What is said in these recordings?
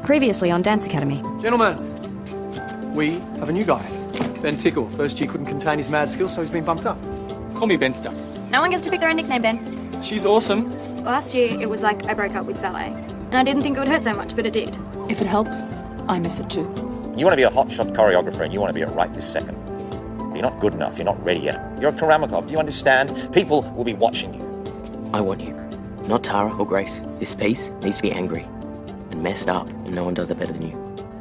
Previously on Dance Academy. Gentlemen, we have a new guy. Ben Tickle. First year couldn't contain his mad skills, so he's been bumped up. Call me Benster. No one gets to pick their own nickname, Ben. She's awesome. Last year, it was like I broke up with ballet. And I didn't think it would hurt so much, but it did. If it helps, I miss it too. You want to be a hotshot choreographer and you want to be it right this second. But you're not good enough, you're not ready yet. You're a Karamakov, do you understand? People will be watching you. I want you, not Tara or Grace. This piece needs to be angry and messed up, and no one does that better than you.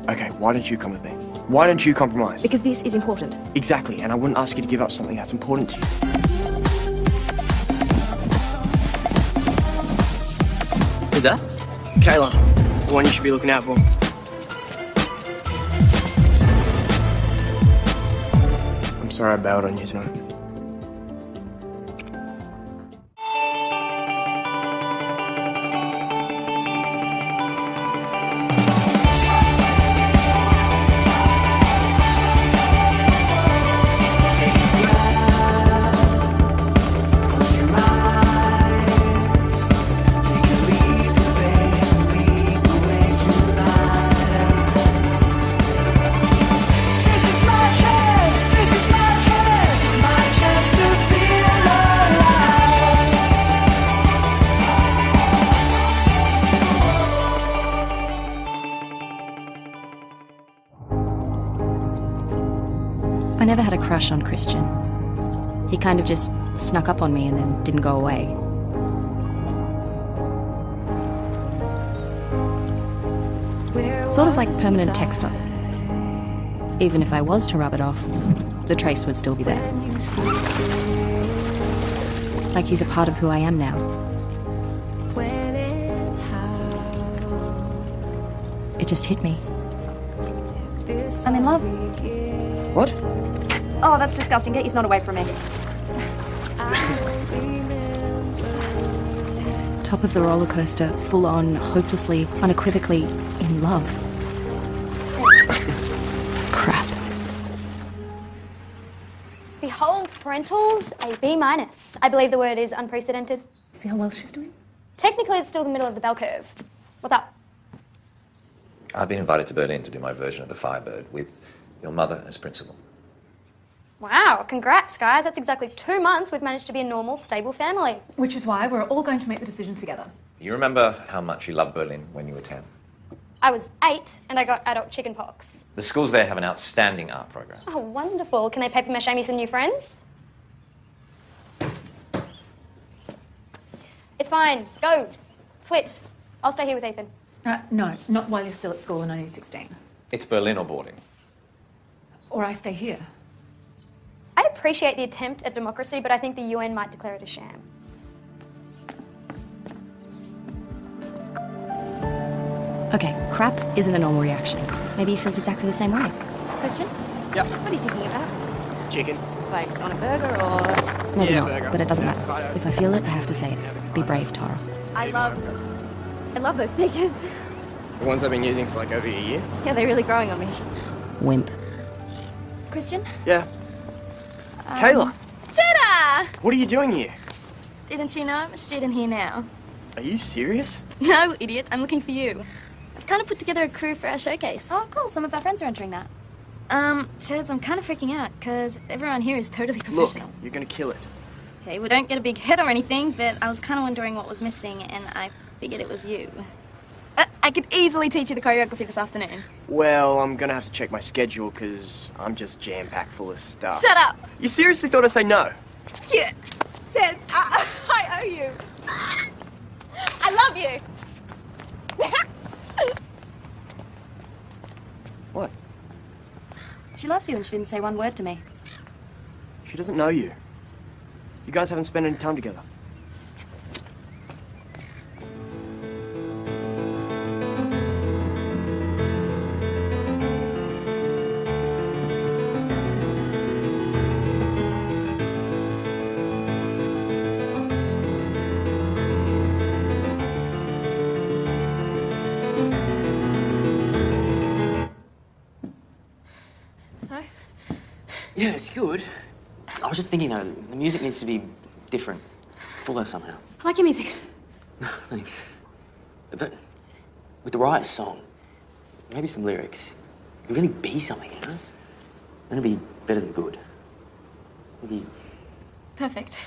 Okay, why don't you come with me? Why don't you compromise? Because this is important. Exactly, and I wouldn't ask you to give up something that's important to you. Who's that? Kayla, the one you should be looking out for. I'm sorry I bailed on you tonight. I never had a crush on Christian. He kind of just snuck up on me and then didn't go away. Sort of like permanent textile. Even if I was to rub it off, the trace would still be there. Like he's a part of who I am now. It just hit me. I'm in love. What? Oh, that's disgusting. Get your snot away from me. Top of the roller coaster, full on, hopelessly, unequivocally in love. Crap. Behold, parentals, a B-. I believe the word is unprecedented. See how well she's doing? Technically, it's still the middle of the bell curve. What's up? I've been invited to Berlin to do my version of the Firebird with your mother as principal. Wow, congrats, guys. That's exactly 2 months we've managed to be a normal, stable family. Which is why we're all going to make the decision together. You remember how much you loved Berlin when you were 10? I was 8 and I got adult chicken pox. The schools there have an outstanding art program. Oh, wonderful. Can they paper mache me some new friends? It's fine. Go. Flit. I'll stay here with Ethan. No, not while you're still at school and only 16. It's Berlin or boarding. Or I stay here. I appreciate the attempt at democracy, but I think the UN might declare it a sham. Okay, crap isn't a normal reaction. Maybe he feels exactly the same way. Christian? Yep. What are you thinking about? Chicken. Like on a burger or... Maybe Yeah, not, burger. but it doesn't Yeah, matter. righto. If I feel it, I have to say it. Be brave, Tara. I love those sneakers. The ones I've been using for like over a year. Yeah, they're really growing on me. Wimp. Christian? Yeah. Kayla, Ta-da! what are you doing here? Didn't you know I'm a student here now? Are you serious? No, idiot. I'm looking for you. I've kind of put together a crew for our showcase. Oh, cool. Some of our friends are entering that. Chaz, I'm kind of freaking out because everyone here is totally Look, professional. you're gonna kill it. Okay, we don't get a big hit or anything, but I was kind of wondering what was missing, and I figured it was you. I could easily teach you the choreography this afternoon. Well, I'm gonna have to check my schedule because I'm just jam-packed full of stuff. Shut up! You seriously thought I'd say no? Yeah. Chaz, I owe you. I love you. What? She loves you and she didn't say one word to me. She doesn't know you. You guys haven't spent any time together. Yeah, it's good. I was just thinking, though, the music needs to be different, fuller somehow. I like your music. Thanks. But with the right song, Maybe some lyrics. It could really be something, you know? Then it'd be better than good. Maybe... Perfect.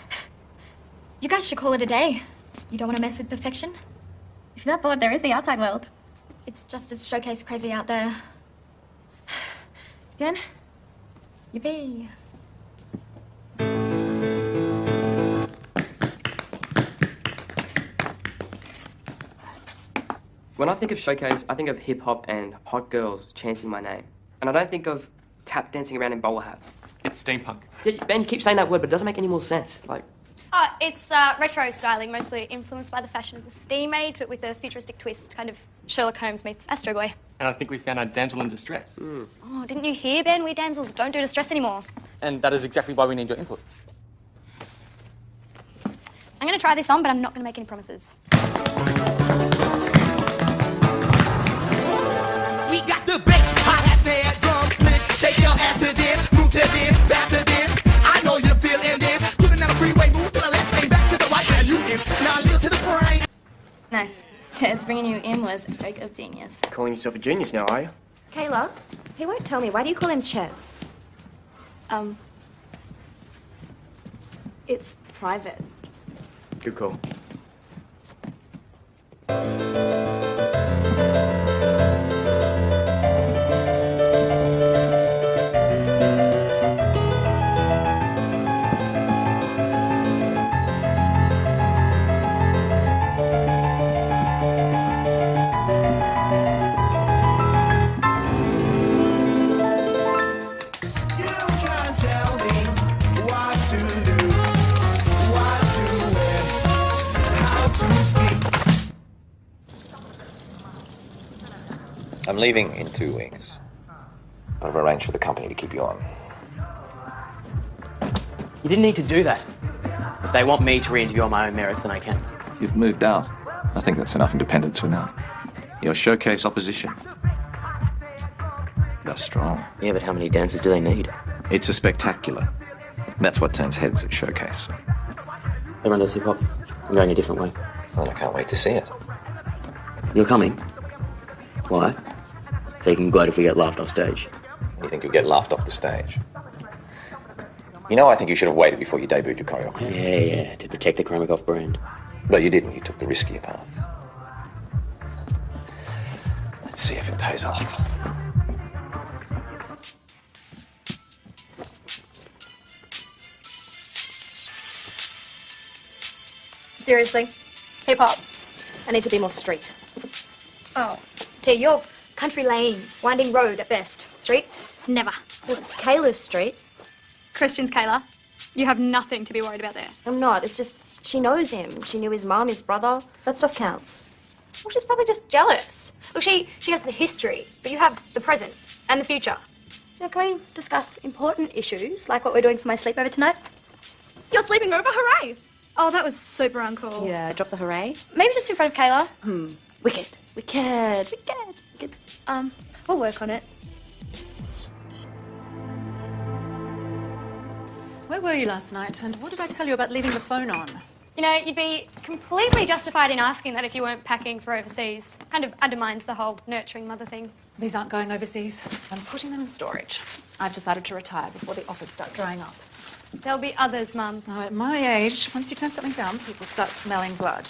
You guys should call it a day. You don't want to mess with perfection? If you're that bored, there is the outside world. It's just as showcase crazy out there. Again? Yippee. When I think of showcase, I think of hip-hop and hot girls chanting my name. And I don't think of tap dancing around in bowler hats. It's steampunk. Yeah, Ben, you keep saying that word, but it doesn't make any more sense. Like, It's retro styling, mostly influenced by the fashion of the steam age, but with a futuristic twist, kind of Sherlock Holmes meets Astro Boy. And I think we found our damsel in distress. Oh, didn't you hear, Ben? We damsels don't do distress anymore. And that is exactly why we need your input. I'm going to try this on, but I'm not going to make any promises. We got the bass, hi-hat, snare, drum, split, shake your ass to this, move to this, back to this. I know you're feeling this. Putting down a freeway, move to the left, bang back to the right. Now you instant, now live to the brain. Nice. Chad's bringing you in was a stroke of genius. Calling yourself a genius now, are you? Kayla, he won't tell me. Why do you call him Chance? It's private. Good call. I'm leaving in 2 weeks. I've arranged for the company to keep you on. You didn't need to do that. If they want me to re-interview on my own merits, then I can. You've moved out. I think that's enough independence for now. Your showcase opposition. You're strong. Yeah, but how many dancers do they need? It's a spectacular. That's what turns heads at showcase. Everyone does hip-hop. I'm going a different way. Well, I can't wait to see it. You're coming? Why? So you can gloat if we get laughed off stage. You think you'll get laughed off the stage? You know, I think you should have waited before you debuted your choreography. Yeah, to protect the Kramikov brand. But you didn't. You took the riskier path. Let's see if it pays off. Seriously? Hip-hop. I need to be more street. Oh. Yeah, you're country lane, winding road at best. Street? Never. Well, Kayla's street. Christian's Kayla. You have nothing to be worried about there. I'm not. It's just she knows him. She knew his mum, his brother. That stuff counts. Well, she's probably just jealous. Look, she has the history, but you have the present and the future. Now, can we discuss important issues, like what we're doing for my sleepover tonight? You're sleeping over, hooray! Oh, that was super uncool. Yeah, drop the hooray. Maybe just in front of Kayla. Wicked. Wicked. We'll work on it. Where were you last night, and what did I tell you about leaving the phone on? You know, you'd be completely justified in asking that if you weren't packing for overseas. Kind of undermines the whole nurturing mother thing. These aren't going overseas. I'm putting them in storage. I've decided to retire before the offers start drying up. There'll be others, Mum. Now, at my age, once you turn something down, people start smelling blood.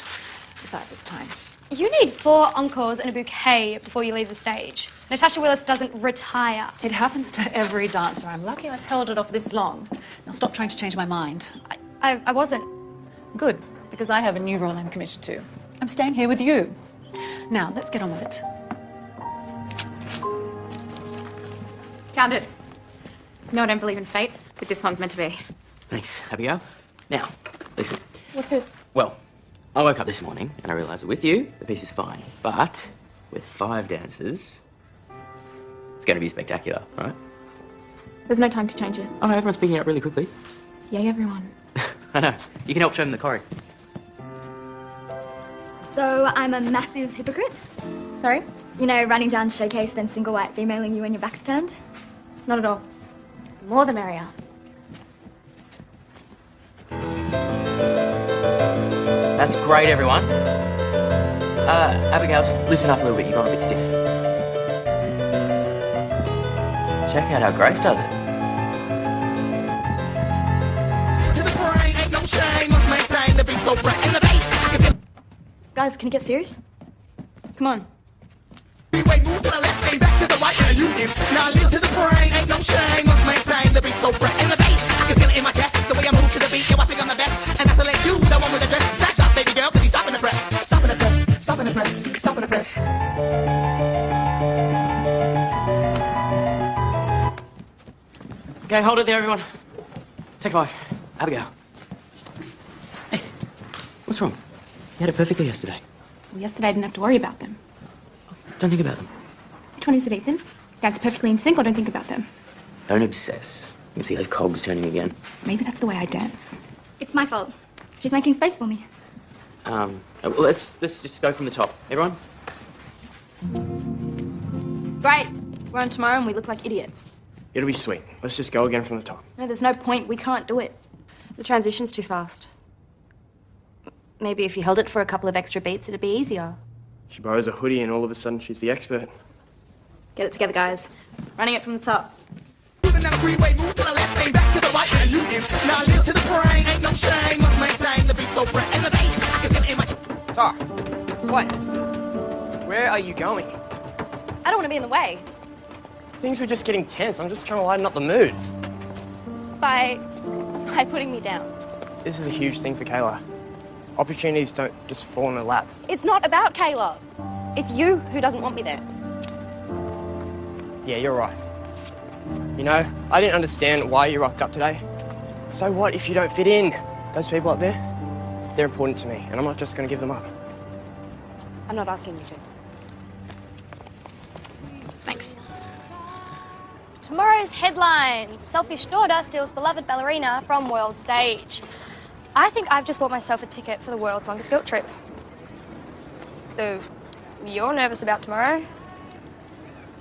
Besides, it's time. You need 4 encores and a bouquet before you leave the stage. Natasha Willis doesn't retire. It happens to every dancer. I'm lucky I've held it off this long. Now stop trying to change my mind. I wasn't. Good, because I have a new role I'm committed to. I'm staying here with you. Now, let's get on with it. Found it. No, I don't believe in fate, but this one's meant to be. Thanks. Happy go? Now, listen. What's this? Well, I woke up this morning and I realised that with you, the piece is fine. But with 5 dancers, it's going to be spectacular, right? There's no time to change it. Oh no, everyone's picking it up really quickly. Yay, everyone. I know. You can help show them the choreo. So I'm a massive hypocrite? Sorry? You know, running down showcase, then single white femaling you when your back's turned? Not at all. The more the merrier. That's great, everyone. Abigail, just loosen up a little bit. You've gone a bit stiff. Check out how Grace does it. Guys, can you get serious? Come on. Now a little to the brain, ain't no shame. Must maintain the beat so bright and the bass. I can feel it in my chest, the way I move to the beat. Yo, I think I'm the best, and I select you, the one with the dress. Snatch up, baby girl, 'cause he's stopping the press, stopping the press, stopping the press, stopping the press. Okay, hold it there, everyone. Take 5. Abigail. Hey, what's wrong? You had it perfectly yesterday. Well, yesterday I didn't have to worry about them. Don't think about them. Which one is it, Ethan? Dance perfectly in sync or don't think about them? Don't obsess. You can see those cogs turning again. Maybe that's the way I dance. It's my fault. She's making space for me. Well, let's just go from the top. Everyone? Great. We're on tomorrow and we look like idiots. It'll be sweet. Let's just go again from the top. No, there's no point. We can't do it. The transition's too fast. Maybe if you held it for a couple of extra beats, it'd be easier. She borrows a hoodie and all of a sudden she's the expert. Get it together, guys. Running it from the top. Moving down the freeway, move to the left, ain't back to the right. Now you insert. Now a little to the brain, ain't no shame. Must maintain the beat so bright and the bass. I can feel it in my. Tar, what? Where are you going? I don't want to be in the way. Things were just getting tense. I'm just trying to lighten up the mood. By putting me down. This is a huge thing for Kayla. Opportunities don't just fall in her lap. It's not about Kayla. It's you who doesn't want me there. Yeah, you're right. You know, I didn't understand why you rocked up today. So what if you don't fit in? Those people up there, they're important to me, and I'm not just going to give them up. I'm not asking you to. Thanks. Tomorrow's headlines. Selfish daughter steals beloved ballerina from world stage. I think I've just bought myself a ticket for the world's longest guilt trip. So, you're nervous about tomorrow?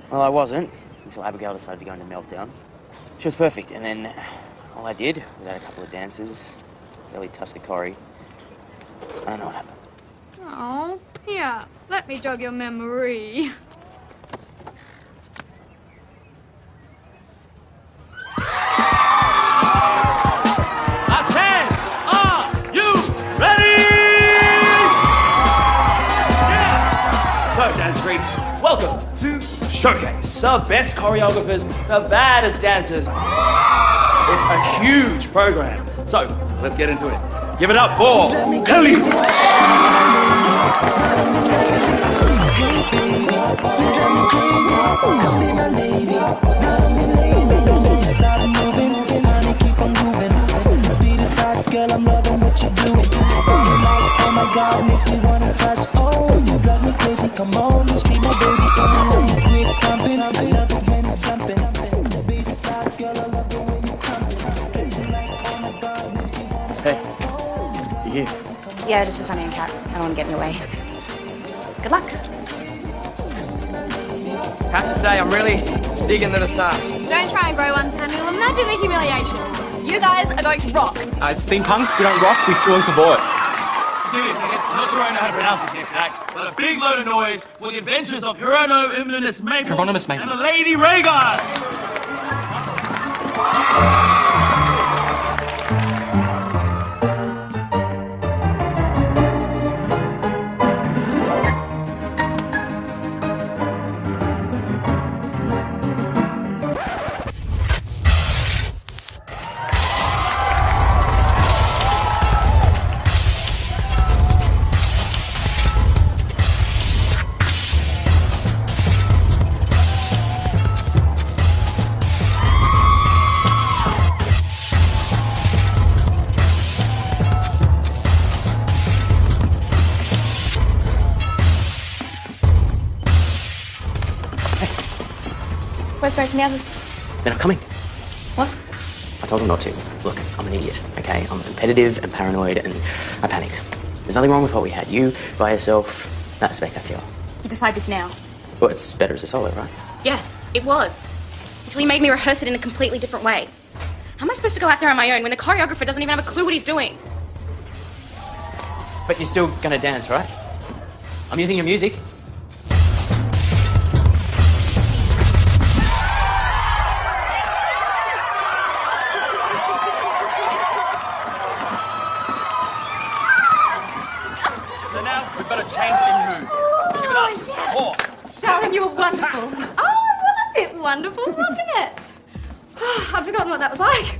Well, I wasn't, until Abigail decided to go into meltdown. She was perfect, and then all I did was add a couple of dances, barely touched the choreo. I don't know what happened. Oh, here, let me jog your memory. Welcome to Showcase, the best choreographers, the baddest dancers. It's a huge program. So, let's get into it. Give it up for Kelly. Girl, I'm loving what you're doing. Oh my God, makes me wanna touch. Oh, you drive me crazy. Come on, just be my baby. Tell me how you quick pumping. I love it when it's jumping. The bass is loud, girl. I love the way you crumping. Dressing like, oh my God, makes me wanna say. Hey, you here? Yeah, just for Sunny and Kat. I don't want to get in your way. Good luck. Have to say, I'm really digging the stars. Don't try and grow one, Samuel. Imagine the humiliation. You guys are going to rock. It's steampunk. We don't rock. We throw and cavort. Give me a second. I'm not sure I know how to pronounce this next act, but a big load of noise for the adventures of Hieronymus Maple and the Lady Rhaegar. Where's Grace and the others? They're not coming. What? I told them not to. Look, I'm an idiot, okay? I'm competitive and paranoid and I panicked. There's nothing wrong with what we had. You, by yourself, that's spectacular. You decide this now. Well, it's better as a solo, right? Yeah, it was. Until he made me rehearse it in a completely different way. How am I supposed to go out there on my own when the choreographer doesn't even have a clue what he's doing? But you're still gonna dance, right? I'm using your music. You were wonderful. Oh, it was a bit wonderful, wasn't it? I'd forgotten what that was like.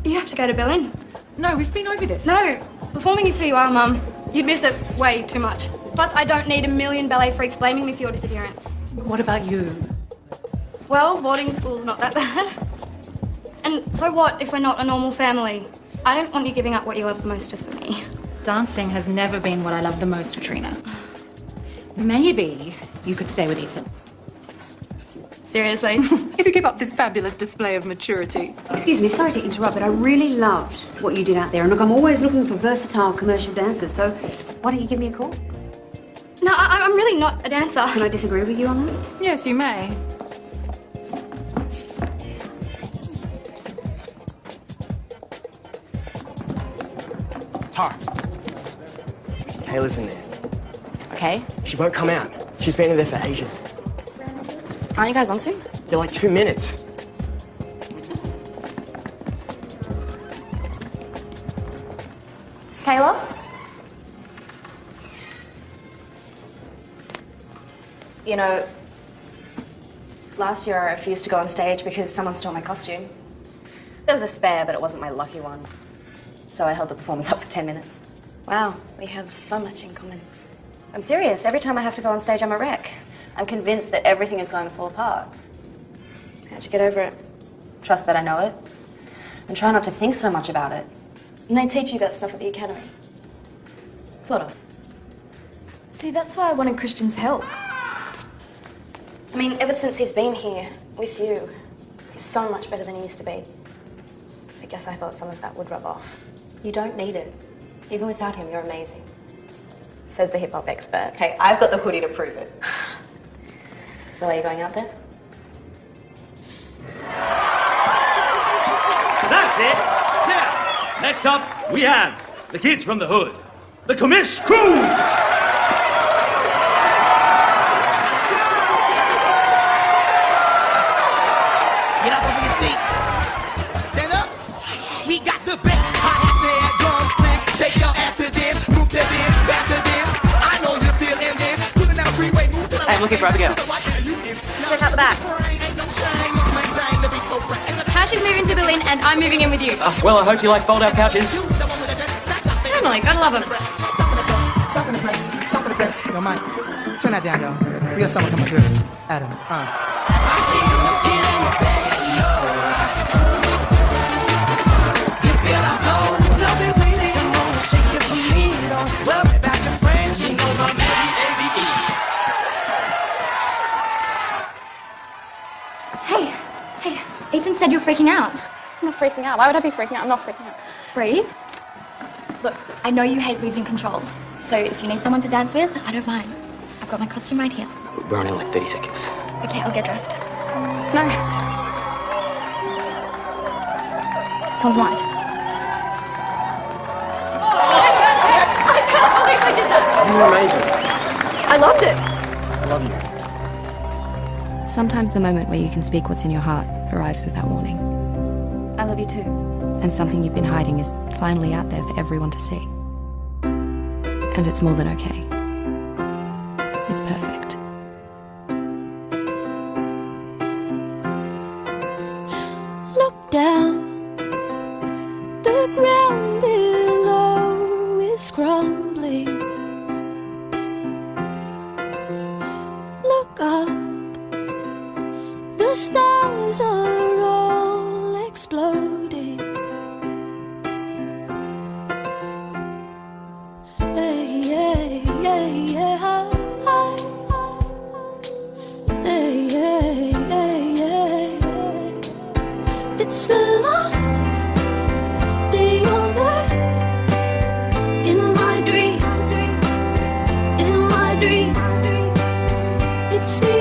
You have to go to Berlin. No, we've been over this. No, performing is who you are, Mum. You'd miss it way too much. Plus, I don't need a million ballet freaks blaming me for your disappearance. What about you? Well, boarding school's not that bad. And so what if we're not a normal family? I don't want you giving up what you love the most just for me. Dancing has never been what I love the most, Katrina. Maybe you could stay with Ethan. Seriously? If you give up this fabulous display of maturity. Excuse me, sorry to interrupt, but I really loved what you did out there. And look, I'm always looking for versatile commercial dancers, so why don't you give me a call? No, I'm really not a dancer. Can I disagree with you on that? Yes, you may. Tara. Kayla's in there. Okay. She won't come out. She's been in there for ages. Aren't you guys on soon? You're like 2 minutes. Kayla? You know, last year I refused to go on stage because someone stole my costume. There was a spare, but it wasn't my lucky one. So I held the performance up for 10 minutes. Wow, we have so much in common. I'm serious. Every time I have to go on stage, I'm a wreck. I'm convinced that everything is going to fall apart. How'd you get over it? Trust that I know it. And try not to think so much about it. And they teach you that stuff at the academy. Sort of. See, that's why I wanted Christian's help. I mean, ever since he's been here with you, he's so much better than he used to be. I guess I thought some of that would rub off. You don't need it. Even without him, you're amazing. Says the hip-hop expert. Hey, I've got the hoodie to prove it. So are you going out there? That's it. Now, next up, we have the kids from the hood, the Commish Crew. Get up off of your seats. Stand up. We got the best hot snare, drums, click. Shake your ass to this, move to this, back to this. I know you're feeling this. Pulling out a freeway, move to the I'm looking for Abigail. Check out the back. Cash is moving to Berlin and I'm moving in with you. Well, I hope you like fold-out couches. Emily, gotta love him. Stop in the press. Stop in the press. Yo, Mike, turn that down, y'all. We got someone coming through. Adam, Hey, Ethan said you're freaking out. I'm not freaking out. Why would I be freaking out? I'm not freaking out. Breathe. Look, I know you hate losing control. So if you need someone to dance with, I don't mind. I've got my costume right here. We're only like 30 seconds. Okay, I'll get dressed. No. This one's mine. I can't believe I did that. You were amazing. I loved it. I love you. Sometimes the moment where you can speak what's in your heart arrives without warning. I love you too. And something you've been hiding is finally out there for everyone to see. And it's more than okay. It's perfect. Look down, the ground below is crumbling. Look up, the stars are all exploding. Hey, hey, hey, yeah. Hey, hey, hey, hey. It's the last day on earth. In my dream, it's the